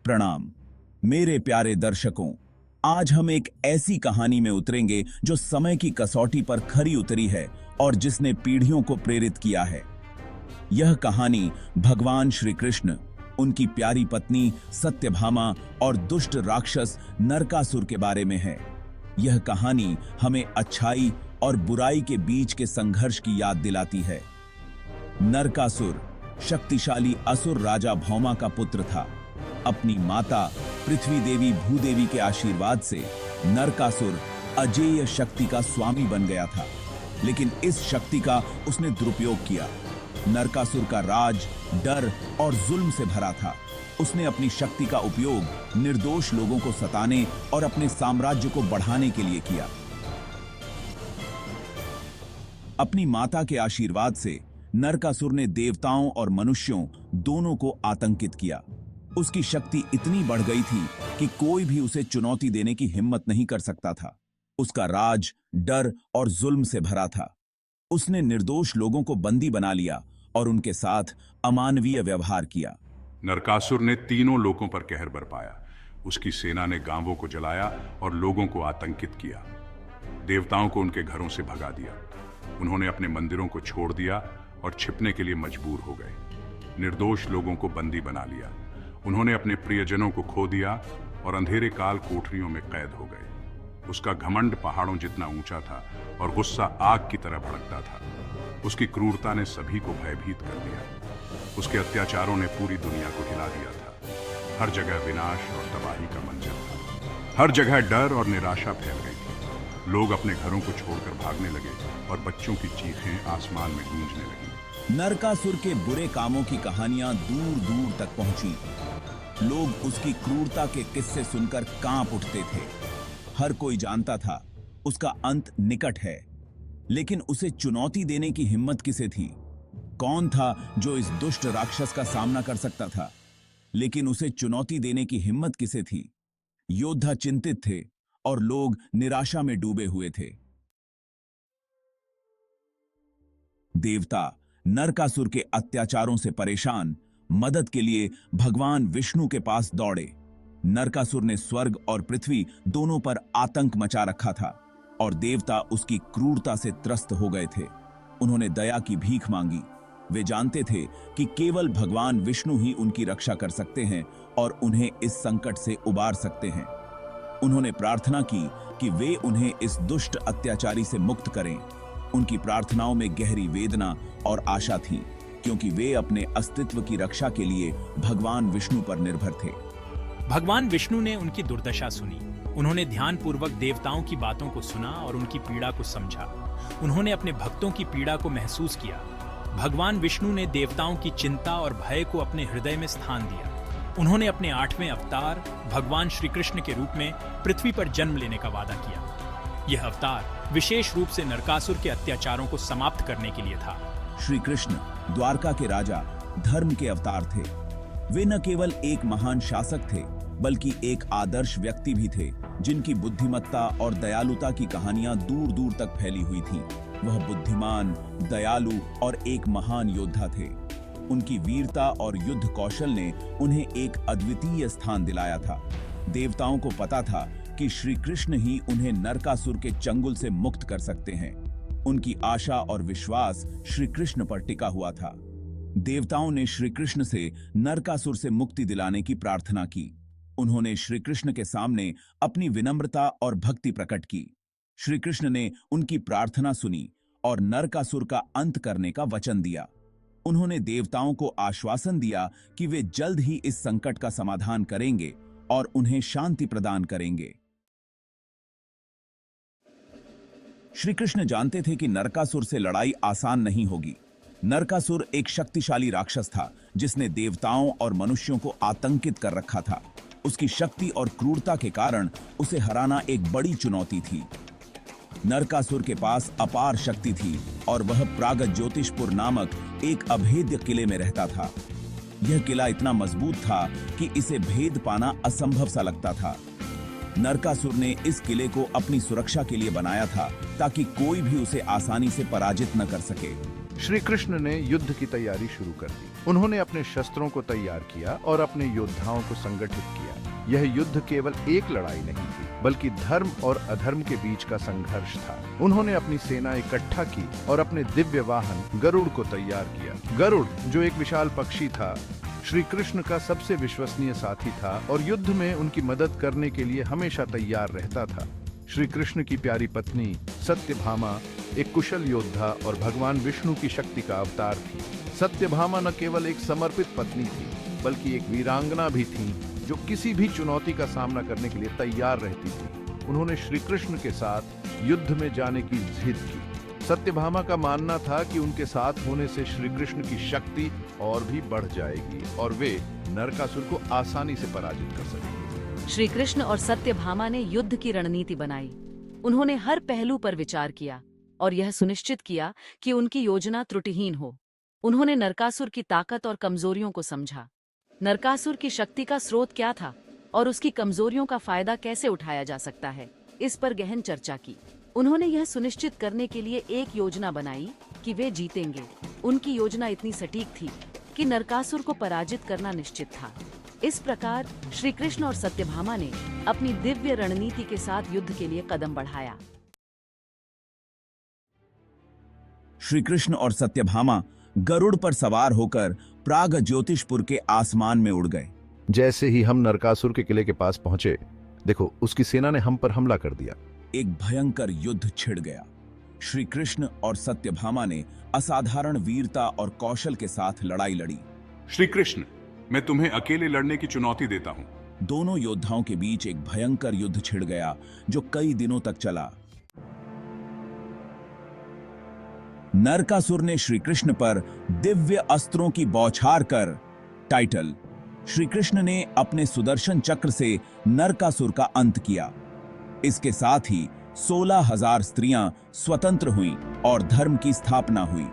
प्रणाम मेरे प्यारे दर्शकों। आज हम एक ऐसी कहानी में उतरेंगे जो समय की कसौटी पर खरी उतरी है और जिसने पीढ़ियों को प्रेरित किया है। यह कहानी भगवान श्री कृष्ण, उनकी प्यारी पत्नी सत्यभामा और दुष्ट राक्षस नरकासुर के बारे में है। यह कहानी हमें अच्छाई और बुराई के बीच के संघर्ष की याद दिलाती है। नरकासुर शक्तिशाली असुर राजा भौमा का पुत्र था। अपनी माता पृथ्वी देवी भूदेवी के आशीर्वाद से नरकासुर अजेय शक्ति का स्वामी बन गया था, लेकिन इस शक्ति का उसने दुरुपयोग किया। नरकासुर का राज डर और जुल्म से भरा था। उसने अपनी शक्ति का उपयोग निर्दोष लोगों को सताने और अपने साम्राज्य को बढ़ाने के लिए किया। अपनी माता के आशीर्वाद से नरकासुर ने देवताओं और मनुष्यों दोनों को आतंकित किया। उसकी शक्ति इतनी बढ़ गई थी कि कोई भी उसे चुनौती देने की हिम्मत नहीं कर सकता था। उसका राज डर और जुल्म से भरा था। उसने निर्दोष लोगों को बंदी बना लिया और उनके साथ अमानवीय व्यवहार किया। नरकासुर ने तीनों लोकों पर कहर बरपाया। उसकी सेना ने गांवों को जलाया और लोगों को आतंकित किया। देवताओं को उनके घरों से भगा दिया। उन्होंने अपने मंदिरों को छोड़ दिया और छिपने के लिए मजबूर हो गए। निर्दोष लोगों को बंदी बना लिया। उन्होंने अपने प्रियजनों को खो दिया और अंधेरे काल कोठरियों में कैद हो गए। उसका घमंड पहाड़ों जितना ऊंचा था और गुस्सा आग की तरह भड़कता था। उसकी क्रूरता ने सभी को भयभीत कर दिया। उसके अत्याचारों ने पूरी दुनिया को हिला दिया था। हर जगह विनाश और तबाही का मंजर था। हर जगह डर और निराशा फैल गई थी। लोग अपने घरों को छोड़कर भागने लगे और बच्चों की चीखें आसमान में गूंजने लगी। नरकासुर के बुरे कामों की कहानियां दूर दूर तक पहुंची। लोग उसकी क्रूरता के किस्से सुनकर कांप उठते थे। हर कोई जानता था उसका अंत निकट है, लेकिन उसे चुनौती देने की हिम्मत किसे थी? कौन था जो इस दुष्ट राक्षस का सामना कर सकता था? लेकिन उसे चुनौती देने की हिम्मत किसे थी? योद्धा चिंतित थे और लोग निराशा में डूबे हुए थे। देवता नरकासुर के अत्याचारों से परेशान मदद के लिए भगवान विष्णु के पास दौड़े। नरकासुर ने स्वर्ग और पृथ्वी दोनों पर आतंक मचा रखा था और देवता उसकी क्रूरता से त्रस्त हो गए थे। उन्होंने दया की भीख मांगी। वे जानते थे कि केवल भगवान विष्णु ही उनकी रक्षा कर सकते हैं और उन्हें इस संकट से उबार सकते हैं। उन्होंने प्रार्थना की कि वे उन्हें इस दुष्ट अत्याचारी से मुक्त करें। उनकी प्रार्थनाओं में गहरी वेदना और आशा थी, क्योंकि वे अपने अस्तित्व की रक्षा के लिए भगवान विष्णु पर निर्भर थे। भगवान विष्णु ने उनकी दुर्दशा सुनी। उन्होंने ध्यानपूर्वक देवताओं की बातों को सुना और उनकी पीड़ा को समझा। उन्होंने अपने भक्तों की पीड़ा को महसूस किया। भगवान विष्णु ने देवताओं की चिंता और भय को अपने हृदय में स्थान दिया। उन्होंने अपने 8वें अवतार भगवान श्री कृष्ण के रूप में पृथ्वी पर जन्म लेने का वादा किया। यह अवतार विशेष रूप से नरकासुर के अत्याचारों को समाप्त करने के लिए था। श्री कृष्ण द्वारका के राजा धर्म के अवतार थे। वे न केवल एक महान शासक थे, बल्कि एक आदर्श व्यक्ति भी थे, जिनकी बुद्धिमत्ता और दयालुता की कहानियां दूर दूर तक फैली हुई थीं। वह बुद्धिमान, दयालु और एक महान योद्धा थे। उनकी वीरता और युद्ध कौशल ने उन्हें एक अद्वितीय स्थान दिलाया था। देवताओं को पता था कि श्री कृष्ण ही उन्हें नरकासुर के चंगुल से मुक्त कर सकते हैं। उनकी आशा और विश्वास श्री कृष्ण पर टिका हुआ था। देवताओं ने श्री कृष्ण से नरकासुर से मुक्ति दिलाने की प्रार्थना की। उन्होंने श्री कृष्ण के सामने अपनी विनम्रता और भक्ति प्रकट की। श्री कृष्ण ने उनकी प्रार्थना सुनी और नरकासुर का अंत करने का वचन दिया। उन्होंने देवताओं को आश्वासन दिया कि वे जल्द ही इस संकट का समाधान करेंगे और उन्हें शांति प्रदान करेंगे। श्री कृष्ण जानते थे कि नरकासुर से लड़ाई आसान नहीं होगी। नरकासुर एक शक्तिशाली राक्षस था, जिसने देवताओं और मनुष्यों को आतंकित कर रखा था। उसकी शक्ति और क्रूरता के कारण उसे हराना एक बड़ी चुनौती थी। नरकासुर के पास अपार शक्ति थी और वह प्रागज्योतिषपुर नामक एक अभेद्य किले में रहता था। यह किला इतना मजबूत था कि इसे भेद पाना असंभव सा लगता था। नरकासुर ने इस किले को अपनी सुरक्षा के लिए बनाया था, ताकि कोई भी उसे आसानी से पराजित न कर सके। श्री कृष्ण ने युद्ध की तैयारी शुरू कर दी। उन्होंने अपने शस्त्रों को तैयार किया और अपने योद्धाओं को संगठित किया। यह युद्ध केवल एक लड़ाई नहीं थी, बल्कि धर्म और अधर्म के बीच का संघर्ष था। उन्होंने अपनी सेना इकट्ठा की और अपने दिव्य वाहन गरुड़ को तैयार किया। गरुड़, जो एक विशाल पक्षी था, श्री कृष्ण का सबसे विश्वसनीय साथी था और युद्ध में उनकी मदद करने के लिए हमेशा तैयार रहता था। श्री कृष्ण की प्यारी पत्नी सत्यभामा एक कुशल योद्धा और भगवान विष्णु की शक्ति का अवतार थी। सत्यभामा न केवल एक समर्पित पत्नी थी, बल्कि एक वीरांगना भी थी जो किसी भी चुनौती का सामना करने के लिए तैयार रहती थी। उन्होंने श्री कृष्ण के साथ युद्ध में जाने की जिद की। सत्यभामा का मानना था कि उनके साथ होने से श्री कृष्ण की शक्ति और भी बढ़ जाएगी और वे नरकासुर को आसानी से पराजित कर सकेंगे। श्री कृष्ण और सत्यभामा ने युद्ध की रणनीति बनाई। उन्होंने हर पहलू पर विचार किया और यह सुनिश्चित किया कि उनकी योजना त्रुटिहीन हो। उन्होंने नरकासुर की ताकत और कमजोरियों को समझा। नरकासुर की शक्ति का स्रोत क्या था और उसकी कमजोरियों का फायदा कैसे उठाया जा सकता है, इस पर गहन चर्चा की। उन्होंने यह सुनिश्चित करने के लिए एक योजना बनाई कि वे जीतेंगे। उनकी योजना इतनी सटीक थी कि नरकासुर को पराजित करना निश्चित था। इस प्रकार श्री कृष्ण और सत्यभामा ने अपनी दिव्य रणनीति के साथ युद्ध के लिए कदम बढ़ाया। श्री कृष्ण और सत्यभामा गरुड़ पर सवार होकर प्राग ज्योतिषपुर के आसमान में उड़ गए। जैसे ही हम नरकासुर के किले के पास पहुंचे, देखो, उसकी सेना ने हम पर हमला कर दिया। एक भयंकर युद्ध छिड़ गया। श्री कृष्ण और सत्यभामा ने असाधारण वीरता और कौशल के साथ लड़ाई लड़ी। श्री कृष्ण, मैं तुम्हें अकेले लड़ने की चुनौती देता हूं। दोनों योद्धाओं के बीच एक भयंकर युद्ध छिड़ गया जो कई दिनों तक चला। नरकासुर ने श्री कृष्ण पर दिव्य अस्त्रों की बौछार कर टाइटल। श्री कृष्ण ने अपने सुदर्शन चक्र से नरकासुर का अंत किया। इसके साथ ही 16,000 स्त्रियां स्वतंत्र हुईं और धर्म की स्थापना हुई।